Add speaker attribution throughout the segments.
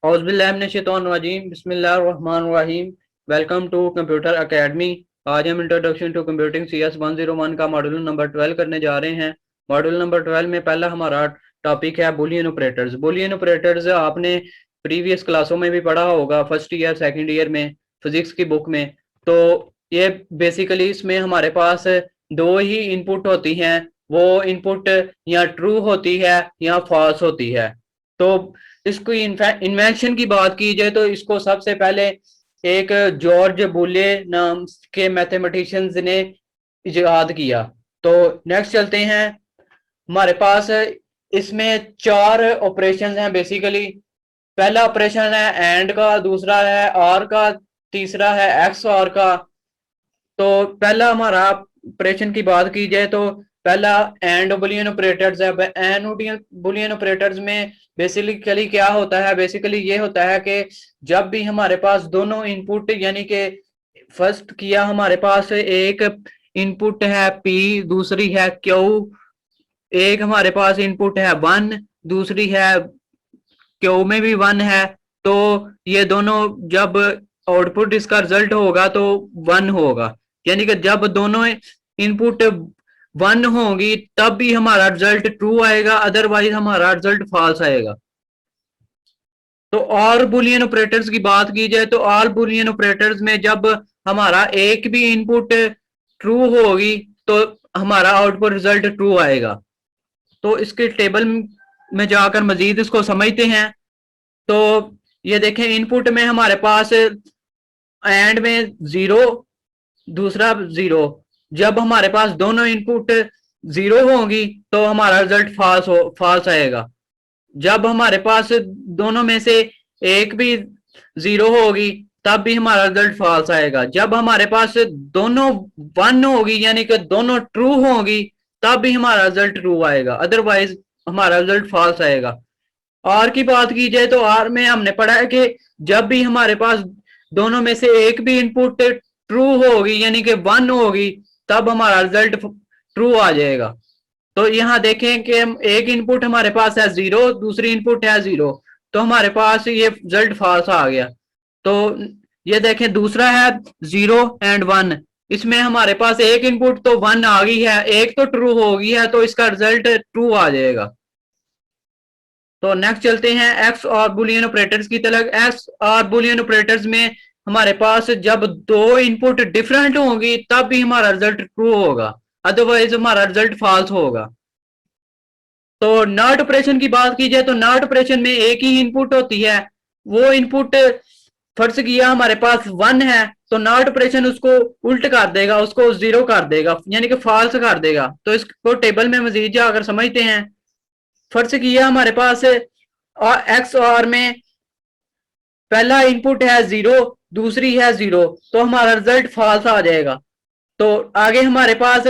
Speaker 1: औज़ुबिल्लाहि बिस्मिल्लाहिर्रहमानिर्रहीम। Welcome to computer academy. आज हम इंट्रोडक्शन टू कंप्यूटिंग CS 101 का मॉड्यूल नंबर 12 करने जा रहे हैं। मॉड्यूल नंबर 12 में पहला हमारा टॉपिक है बुलियन ऑपरेटर्स। बुलियन ऑपरेटर्स आपने प्रीवियस क्लासों में भी पढ़ा होगा, फर्स्ट ईयर सेकंड ईयर में फिजिक्स की बुक में। तो ये बेसिकली इसमें हमारे पास दो ही इनपुट होती हैं, वो इनपुट या ट्रू होती है या फॉल्स होती है। तो इसको इन्वेंशन की बात की जाए तो इसको सबसे पहले एक जॉर्ज बुले नाम के मैथमेटिशियंस ने इजाद किया। तो नेक्स्ट चलते हैं। हमारे पास इसमें चार ऑपरेशन हैं बेसिकली। पहला ऑपरेशन है एंड का, दूसरा है और का, तीसरा है एक्स और का। तो पहला हमारा ऑपरेशन की बात की जाए तो पहला एंड बुलियन ऑपरेटर्स है। एंड बुलियन ऑपरेटर्स में बेसिकली क्या होता है, बेसिकली ये होता है कि जब भी हमारे पास दोनों इनपुट यानी कि फर्स्ट किया हमारे पास एक इनपुट है P, दूसरी है Q, एक हमारे पास इनपुट है 1, दूसरी है Q में भी 1 है। तो ये दोनों जब आउटपुट इसका रिजल्ट होगा तो 1 होगा, यानी कि जब दोनों इनपुट 1 होगी तब भी हमारा रिजल्ट ट्रू आएगा, अदरवाइज हमारा रिजल्ट फॉल्स आएगा। तो ऑल बुलियन ऑपरेटर्स की बात की जाए तो ऑल बुलियन ऑपरेटर्स में जब हमारा एक भी इनपुट ट्रू होगी तो हमारा आउटपुट रिजल्ट ट्रू आएगा। तो इसके टेबल में जाकर मजीद इसको समझते हैं। तो ये देखें, इनपुट में हमारे पास एंड में 0, दूसरा 0। जब हमारे पास दोनों इनपुट 0 होंगी तो हमारा रिजल्ट फॉल्स आएगा। जब हमारे पास दोनों में से एक भी 0 होगी तब भी हमारा रिजल्ट फॉल्स आएगा। जब हमारे पास दोनों 1 होगी यानी कि दोनों ट्रू होगी तब भी हमारा रिजल्ट ट्रू आएगा, अदरवाइज हमारा रिजल्ट फॉल्स आएगा। आर की बात की जाए तो आर में हमने पढ़ा है कि जब भी हमारे पास दोनों में से एक भी इनपुट ट्रू होगी यानी कि 1 होगी तब हमारा रिजल्ट ट्रू आ जाएगा। तो यहाँ देखें कि हम एक इनपुट हमारे पास है 0, दूसरी इनपुट है 0, तो हमारे पास ये रिजल्ट फॉल्स आ गया। तो ये देखें, दूसरा है 0 एंड 1, इसमें हमारे पास एक इनपुट तो 1 आ गई है, एक तो ट्रू हो गई है, तो इसका रिजल्ट ट्रू आ जाएगा। तो नेक्स्ट चलते हैं एक्स और बुलियन ऑपरेटर्स की तरफ। एक्स और बुलियन ऑपरेटर्स में हमारे पास जब दो इनपुट डिफरेंट होंगी तब भी हमारा रिजल्ट ट्रू होगा, अदरवाइज हमारा रिजल्ट फॉल्स होगा। तो नॉट ऑपरेशन की बात की जाए तो नॉट ऑपरेशन में एक ही इनपुट होती है, वो इनपुट फर्ज किया हमारे पास 1 है तो नॉट ऑपरेशन उसको उल्ट कर देगा, उसको 0 कर देगा यानी कि फॉल्स कर देगा। तो इसको टेबल में मजीद जाकर समझते हैं। फर्ज किया हमारे पास एक्स और में पहला इनपुट है 0, दूसरी है 0, तो हमारा रिजल्ट फॉल्स आ जाएगा। तो आगे हमारे पास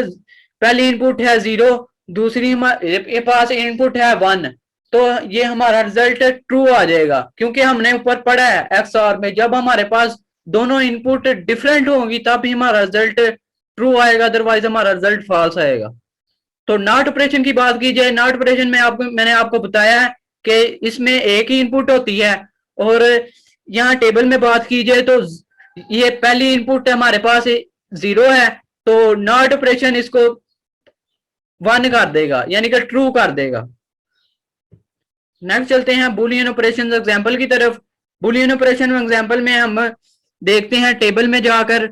Speaker 1: पहली इनपुट है 0, दूसरी हमारे पास इनपुट है 1, तो ये हमारा रिजल्ट ट्रू आ जाएगा, क्योंकि हमने ऊपर पढ़ा है एक्स और में जब हमारे पास दोनों इनपुट डिफरेंट होंगी तब भी हमारा रिजल्ट ट्रू आएगा, अदरवाइज हमारा रिजल्ट फॉल्स आएगा। तो नॉट ऑपरेशन की बात की जाए, नॉट ऑपरेशन में मैंने आपको बताया है कि इसमें एक ही इनपुट होती है। और यहाँ टेबल में बात की जाए तो ये पहली इनपुट हमारे पास 0 है, तो नॉट ऑपरेशन इसको 1 कर देगा यानी कि ट्रू कर देगा। नेक्स्ट चलते हैं बुलियन ऑपरेशन एग्जांपल की तरफ। बुलियन ऑपरेशन एग्जांपल में हम देखते हैं टेबल में जाकर।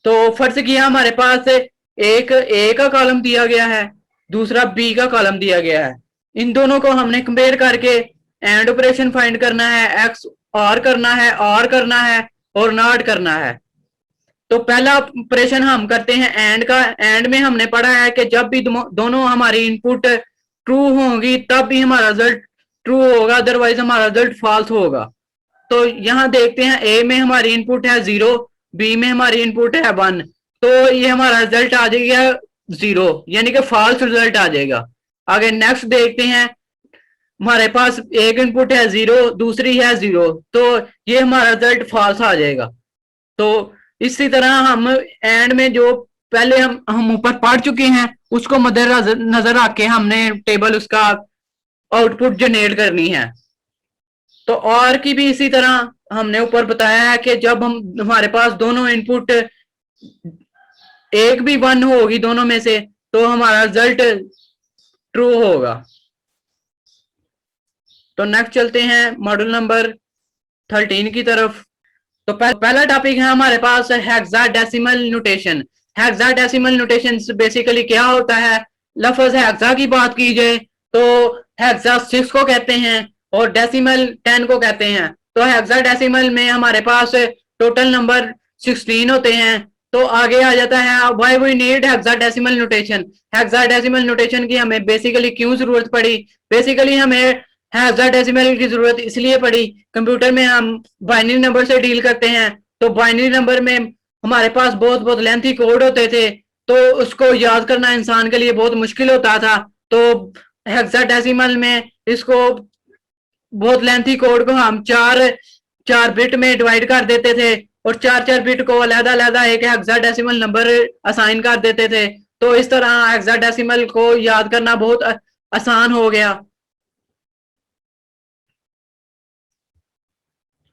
Speaker 1: तो फर्ज किया हमारे पास एक ए का कॉलम दिया गया है, दूसरा बी का कॉलम दिया गया है। इन दोनों को हमने कंपेयर करके एंड ऑपरेशन फाइंड करना है, एक्स और करना है, और करना है और नॉट करना है। तो पहला ऑपरेशन हम करते हैं एंड का। एंड में हमने पढ़ा है कि जब भी दोनों हमारी इनपुट ट्रू होंगी तब भी हमारा रिजल्ट ट्रू होगा, अदरवाइज हमारा रिजल्ट फॉल्स होगा। तो यहाँ देखते हैं ए में हमारी इनपुट है 0, बी में हमारी इनपुट है 1, तो ये हमारा रिजल्ट आ जाएगा 0 यानी कि फॉल्स रिजल्ट आ जाएगा। आगे नेक्स्ट देखते हैं, हमारे पास एक इनपुट है 0, दूसरी है 0, तो ये हमारा रिजल्ट फॉल्स आ जाएगा। तो इसी तरह हम एंड में जो पहले हम ऊपर पढ़ चुके हैं उसको मद्देनजर रख के हमने टेबल उसका आउटपुट जनरेट करनी है। तो और की भी इसी तरह हमने ऊपर बताया है कि जब हमारे पास दोनों इनपुट एक भी 1 होगी दोनों में से तो हमारा रिजल्ट ट्रू होगा। तो नेक्स्ट चलते हैं मॉड्यूल नंबर 13 की तरफ। तो पहला टॉपिक है हमारे पास hexadecimal notation. Hexadecimal notation basically क्या होता है? लफ्ज हेक्सा की बात की जाए तो हेक्सा 6 को कहते हैं और डेसिमल 10 को कहते हैं। तो हेक्साडेसिमल में हमारे पास टोटल नंबर 16 होते हैं। तो आगे आ जाता है why we need hexadecimal notation. Hexadecimal notation की हमें बेसिकली क्यों जरूरत पड़ी? बेसिकली हमें हेक्साडेसिमल की जरूरत इसलिए पड़ी, कंप्यूटर में हम बाइनरी नंबर से डील करते हैं। तो बाइनरी नंबर में हमारे पास बहुत बहुत लेंथी कोड होते थे, तो उसको याद करना इंसान के लिए बहुत मुश्किल होता था। तो हेक्साडेसिमल में इसको बहुत लेंथी कोड को हम चार चार बिट में डिवाइड कर देते थे और चार चार बिट को अलग अलग एक हेक्साडेसिमल नंबर असाइन कर देते थे। तो इस तरह हेक्साडेसिमल को याद करना बहुत आसान हो गया।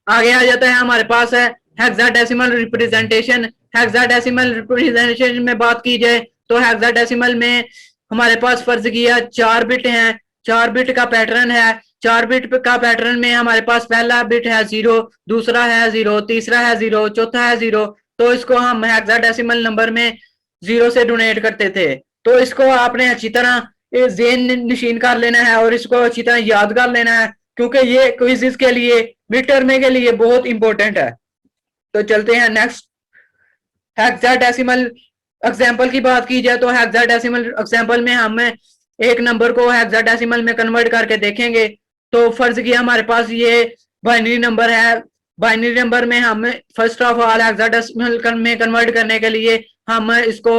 Speaker 1: आगे आ जाता है हमारे पास है हेक्साडेसिमल रिप्रेजेंटेशन। हेक्साडेसिमल रिप्रेजेंटेशन में बात की जाए तो हेक्साडेसिमल में हमारे पास फर्ज किया 4 बिट हैं, 4 बिट का पैटर्न है। 4 बिट का पैटर्न में हमारे पास पहला बिट है 0, दूसरा है 0, तीसरा है 0, चौथा है 0। तो इसको हम हेक्साडेसिमल नंबर में 0 से डोनेट करते थे। तो इसको आपने अच्छी तरह जेन नशीन कर लेना है और इसको अच्छी तरह याद कर लेना है, क्योंकि ये क्विज़ के लिए मिड टर्म के लिए बहुत इंपॉर्टेंट है। तो चलते हैं नेक्स्ट हेक्साडेसिमल एग्जांपल की बात की जाए तो हेक्साडेसिमल एग्जांपल में हम एक नंबर को हेक्साडेसिमल में कन्वर्ट करके देखेंगे। तो फर्ज किया हमारे पास ये बाइनरी नंबर है। बाइनरी नंबर में हम फर्स्ट ऑफ ऑल हेक्साडेसिमल में कन्वर्ट करने के लिए हम इसको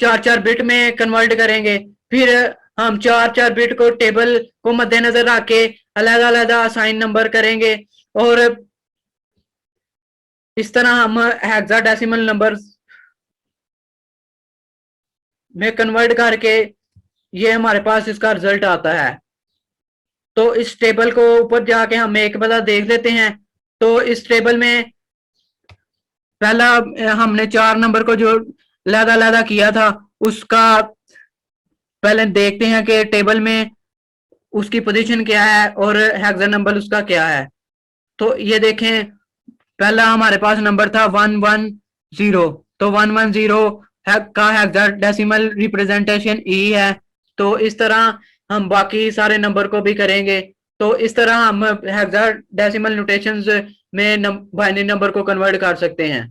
Speaker 1: चार चार बिट में कन्वर्ट करेंगे। फिर हम चार चार बिट को टेबल को मद्देनजर रख के अलग अलग असाइन नंबर करेंगे और इस तरह हम हेक्साडेसिमल नंबर में कन्वर्ट करके ये हमारे पास इसका रिजल्ट आता है। तो इस टेबल को ऊपर जाके हम एक बार देख लेते हैं। तो इस टेबल में पहला हमने 4 नंबर को जो लहदा लहदा किया था उसका पहले देखते हैं कि टेबल में उसकी पोजीशन क्या है और हेक्सा नंबर उसका क्या है। तो ये देखें, पहला हमारे पास नंबर था 110। तो 110 का हेक्साडेसिमल रिप्रेजेंटेशन ई है। तो इस तरह हम बाकी सारे नंबर को भी करेंगे। तो इस तरह हम हेक्साडेसिमल नोटेशंस में बाइनरी नंबर को कन्वर्ट कर सकते हैं।